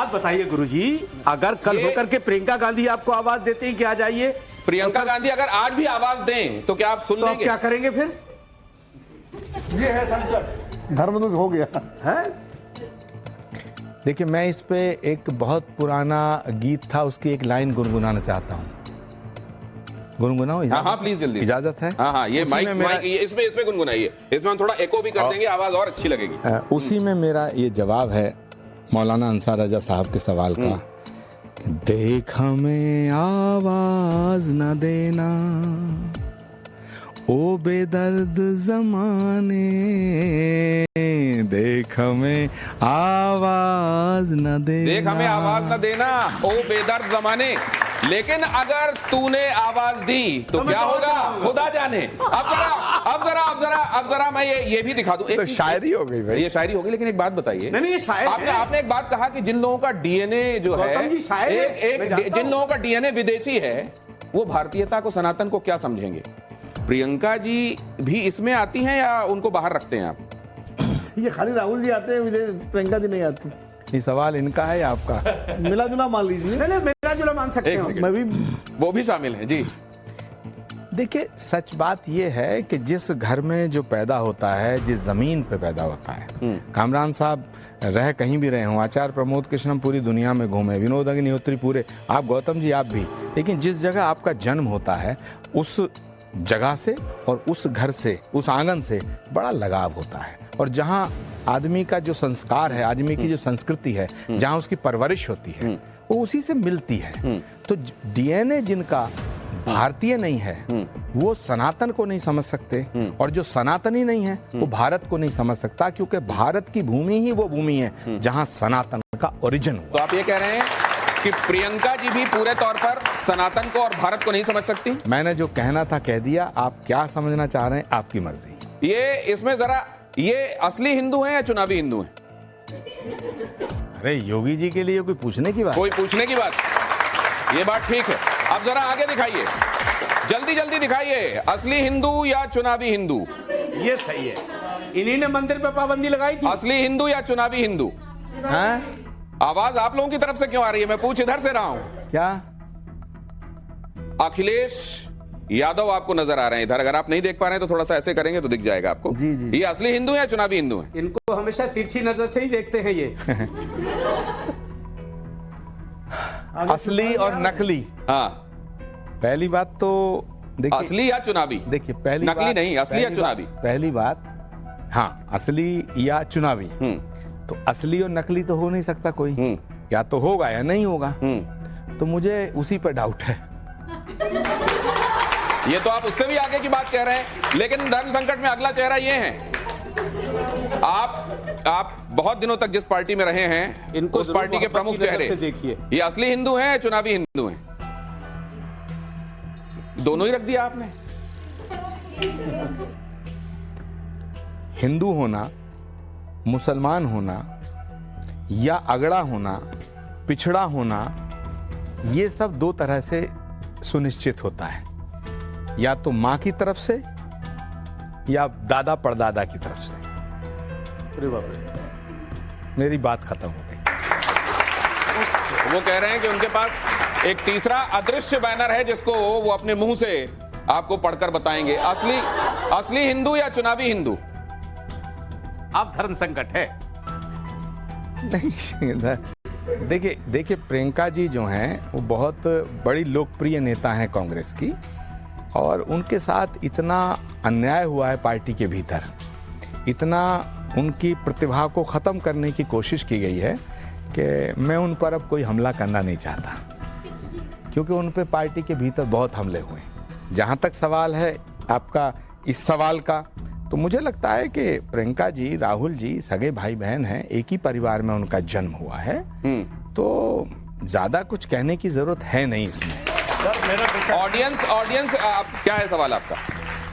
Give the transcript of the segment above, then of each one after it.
बात बताइए गुरुजी, अगर कल होकर के प्रियंका गांधी आपको आवाज देते हैं कि आ जाइए, प्रियंका गांधी अगर आज भी आवाज दें तो क्या आप सुन तो आप लेंगे? क्या करेंगे फिर? ये है संकट, धर्म हो गया है। देखिए, मैं इस पे एक बहुत पुराना गीत था, उसकी एक लाइन गुनगुनाना चाहता हूँ। गुनगुनाओ? हाँ प्लीज जल्दी। इजाजत है? हाँ, ये माइक इसमें गुनगुनाइए, इसमें हम थोड़ा एको भी कर देंगे, आवाज और अच्छी लगेगी। उसी में मेरा ये जवाब है मौलाना अंसार रजा साहब के सवाल का। देख हमें आवाज न देना ओ बेदर्द जमाने, देख हमें आवाज न देना, देख हमें आवाज न देना ओ बेदर्द जमाने, लेकिन अगर तूने आवाज दी तो क्या होगा खुदा जाने। अब जरा मैं ये भी दिखा दूं। तो शायरी हो गई भाई। ये शायरी हो गई, लेकिन एक बात बताइए। नहीं ये शायर आपने एक बात कहा कि जिन लोगों का डीएनए जो है, जिन लोगों का डीएनए विदेशी है, वो भारतीयता को, सनातन को क्या समझेंगे? प्रियंका जी भी इसमें आती हैं या उनको बाहर रखते हैं आप? ये खाली राहुल जी आते हैं, प्रियंका जी नहीं आती। ये सवाल इनका है या आपका? मिला जुला मान लीजिए। नहीं मिला जुला मान सकते हैं, मैं भी, वो भी शामिल है जी। देखिए, सच बात यह है कि जिस घर में जो पैदा होता है, जिस जमीन पे पैदा होता है, कामरान साहब रह कहीं भी रहे हों, आचार्य प्रमोद कृष्णम पूरी दुनिया में घूमे, विनोद अग्निहोत्री पूरे, आप गौतम जी आप भी, लेकिन जिस जगह आपका जन्म होता है उस जगह से और उस घर से, उस आंगन से बड़ा लगाव होता है। और जहाँ आदमी का जो संस्कार है, आदमी की जो संस्कृति है, जहाँ उसकी परवरिश होती है, वो उसी से मिलती है। तो डीएनए जिनका भारतीय नहीं है वो सनातन को नहीं समझ सकते, और जो सनातनी नहीं है वो भारत को नहीं समझ सकता, क्योंकि भारत की भूमि ही वो भूमि है जहाँ सनातन का ओरिजिन हुआ। तो आप ये कह रहे हैं कि प्रियंका जी भी पूरे तौर पर सनातन को और भारत को नहीं समझ सकती? मैंने जो कहना था कह दिया, आप क्या समझना चाह रहे हैं आपकी मर्जी। ये इसमें जरा, ये असली हिंदू हैं या चुनावी हिंदू हैं? अरे योगी जी के लिए कोई पूछने की बात? कोई पूछने की बात? ये बात ठीक है। अब जरा आगे दिखाइए, जल्दी दिखाइए, असली हिंदू या चुनावी हिंदू? ये सही है, इन्हीं ने मंदिर पे पाबंदी लगाई थी। असली हिंदू या चुनावी हिंदू? हैं? आवाज आप लोगों की तरफ से क्यों आ रही है? मैं पूछ इधर से रहा हूं। क्या? अखिलेश यादव आपको नजर आ रहे हैं इधर, अगर आप नहीं देख पा रहे हैं तो थोड़ा सा ऐसे करेंगे तो दिख जाएगा आपको। जी। ये असली हिंदू या चुनावी हिंदू है? इनको हमेशा तिरछी नजर से ही देखते हैं ये। असली और नकली। हाँ, पहली बात तो देखिए, असली या चुनावी? देखिए पहली नकली बात, नहीं, असली या चुनावी? पहली बात, हाँ, असली या चुनावी। तो असली और नकली तो हो नहीं सकता कोई, या तो होगा या नहीं होगा। तो मुझे उसी पर डाउट है। ये तो आप उससे भी आगे की बात कह रहे हैं, लेकिन धर्म संकट में अगला चेहरा ये है। आप बहुत दिनों तक जिस पार्टी में रहे हैं, इनको उस पार्टी के प्रमुख चेहरे देखिए, ये असली हिंदू हैं या चुनावी हिंदू हैं? दोनों ही रख दिया आपने। हिंदू होना, मुसलमान होना या अगड़ा होना, पिछड़ा होना, ये सब दो तरह से सुनिश्चित होता है, या तो मां की तरफ से या दादा परदादा की तरफ से। अरे बाप रे, मेरी बात खत्म हो गई। वो कह रहे हैं कि उनके पास एक तीसरा अदृश्य बैनर है जिसको वो अपने मुंह से आपको पढ़कर बताएंगे। असली हिंदू या चुनावी हिंदू? आप धर्म संकट है। नहीं, देखिए प्रियंका जी जो हैं वो बहुत बड़ी लोकप्रिय नेता हैं कांग्रेस की, और उनके साथ इतना अन्याय हुआ है पार्टी के भीतर, इतना उनकी प्रतिभा को खत्म करने की कोशिश की गई है कि मैं उन पर अब कोई हमला करना नहीं चाहता, क्योंकि उन पे पार्टी के भीतर बहुत हमले हुए। जहां तक सवाल है आपका इस सवाल का, तो मुझे लगता है कि प्रियंका जी, राहुल जी सगे भाई बहन हैं, एक ही परिवार में उनका जन्म हुआ है, तो ज्यादा कुछ कहने की जरूरत है नहीं इसमें। ऑडियंस क्या है सवाल आपका?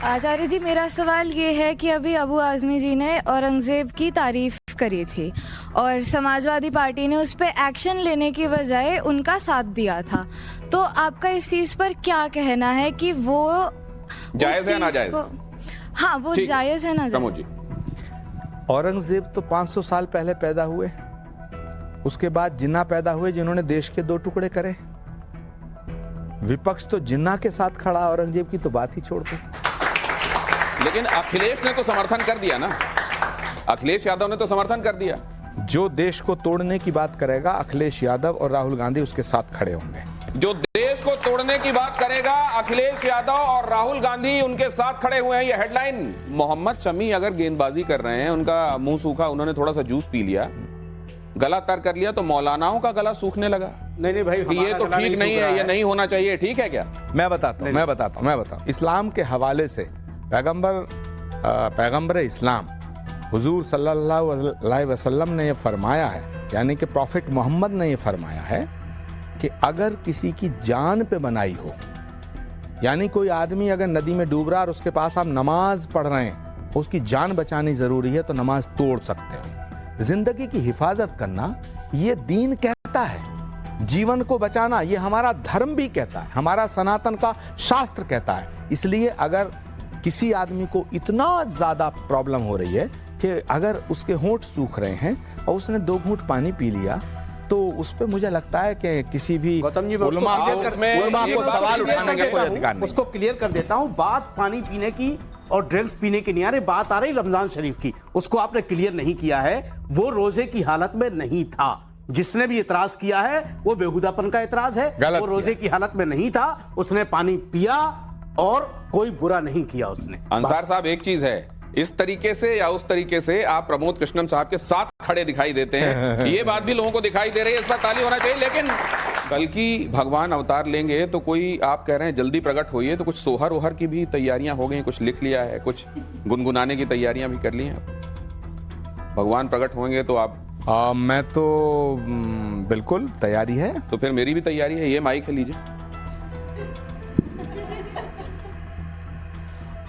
आचार्य जी, मेरा सवाल ये है कि अभी अबू आजमी जी ने औरंगजेब की तारीफ करी थी और समाजवादी पार्टी ने उस पर एक्शन लेने की बजाय उनका साथ दिया था, तो आपका इस चीज पर क्या कहना है कि वो जायज है ना जायज? हाँ, वो जायज है ना जायज? औरंगजेब तो 500 साल पहले पैदा हुए, उसके बाद जिन्ना पैदा हुए जिन्होंने देश के 2 टुकड़े करे। विपक्ष तो जिन्ना के साथ खड़ा, औरंगजेब की तो बात ही छोड़ दो। लेकिन अखिलेश ने तो समर्थन कर दिया ना, अखिलेश यादव ने तो समर्थन कर दिया। जो देश को तोड़ने की बात करेगा अखिलेश यादव और राहुल गांधी उसके साथ खड़े होंगे। जो देश को तोड़ने की बात करेगा अखिलेश यादव और राहुल गांधी उनके साथ खड़े हुए हैं, ये हेडलाइन। मोहम्मद शमी अगर गेंदबाजी कर रहे हैं, उनका मुंह सूखा, उन्होंने थोड़ा सा जूस पी लिया, गला तर कर लिया, तो मौलानाओं का गला सूखने लगा। नहीं भाई, कि ये तो ठीक नहीं है, ये नहीं होना चाहिए, ठीक है क्या? मैं बताता हूं। इस्लाम के हवाले से पैगंबर इस्लाम हुजूर सल्लल्लाहु अलैहि वसल्लम ने ये फरमाया है, यानी कि प्रॉफिट मोहम्मद ने ये फरमाया है कि अगर किसी की जान पे बनाई हो, यानी कोई आदमी अगर नदी में डूब रहा है और उसके पास आप नमाज पढ़ रहे हैं, उसकी जान बचानी जरूरी है, तो नमाज तोड़ सकते हो। जिंदगी की हिफाजत करना ये दीन कहता है, जीवन को बचाना ये हमारा धर्म भी कहता है, हमारा सनातन का शास्त्र कहता है। इसलिए अगर किसी आदमी को इतना ज्यादा प्रॉब्लम हो रही है कि अगर उसके होंठ सूख रहे हैं और उसने 2 घूंट पानी पी लिया, तो उस पर मुझे लगता है कि किसी भी गौतम जी, उलमा को सवाल उठाने का कोई अधिकार नहीं। उसको क्लियर कर देता हूं। बात पानी पीने की और ड्रिंक्स पीने की नहीं आ रही, बात आ रही रमजान शरीफ की। उसको आपने क्लियर नहीं किया है। वो रोजे की हालत में नहीं था। जिसने भी इतराज किया है वो बेहुदापन का इतराज है। वो रोजे की हालत में नहीं था, उसने पानी पिया और कोई बुरा नहीं किया उसने। अंसार साहब, एक चीज है, इस तरीके से या उस तरीके से आप प्रमोद कृष्णम साहब के साथ खड़े दिखाई देते हैं, ये बात भी लोगों को दिखाई दे रही है, इस पर ताली होना चाहिए। लेकिन कल की भगवान अवतार लेंगे तो कोई, आप कह रहे हैं जल्दी प्रकट होइए, तो कुछ सोहर ओहर की भी तैयारियां हो गई, कुछ लिख लिया है, कुछ गुनगुनाने की तैयारियां भी कर ली हैं। भगवान प्रकट होंगे तो आप मैं तो बिल्कुल तैयारी है। तो फिर मेरी भी तैयारी है, ये माइक है, लीजिए।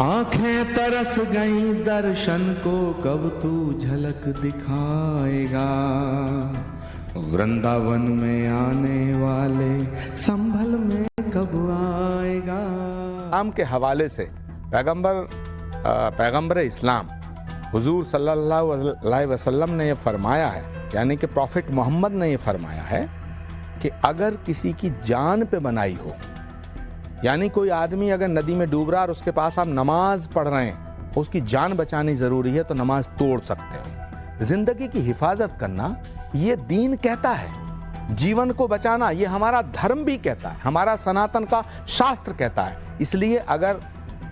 आंखें तरस गई दर्शन को, कब तू झलक दिखाएगा, वृंदावन में आने वाले संभल में कब आएगा। इस्लाम के हवाले से पैगंबर इस्लाम हुजूर सल्लल्लाहु अलैहि वसल्लम ने ये फरमाया है, यानी कि प्रॉफिट मोहम्मद ने ये फरमाया है कि अगर किसी की जान पे बनाई हो, यानी कोई आदमी अगर नदी में डूब रहा है और उसके पास आप नमाज पढ़ रहे हैं, उसकी जान बचानी जरूरी है, तो नमाज तोड़ सकते हो। जिंदगी की हिफाजत करना ये दीन कहता है, जीवन को बचाना ये हमारा धर्म भी कहता है, हमारा सनातन का शास्त्र कहता है। इसलिए अगर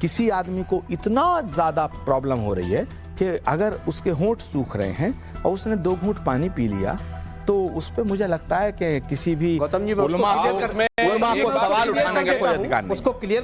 किसी आदमी को इतना ज्यादा प्रॉब्लम हो रही है कि अगर उसके होंठ सूख रहे हैं और उसने 2 घूंट पानी पी लिया, तो उस पर मुझे लगता है कि किसी भी गौतम जी, उलमा को सवाल उठाने का कोई अधिकार नहीं। उसको क्लियर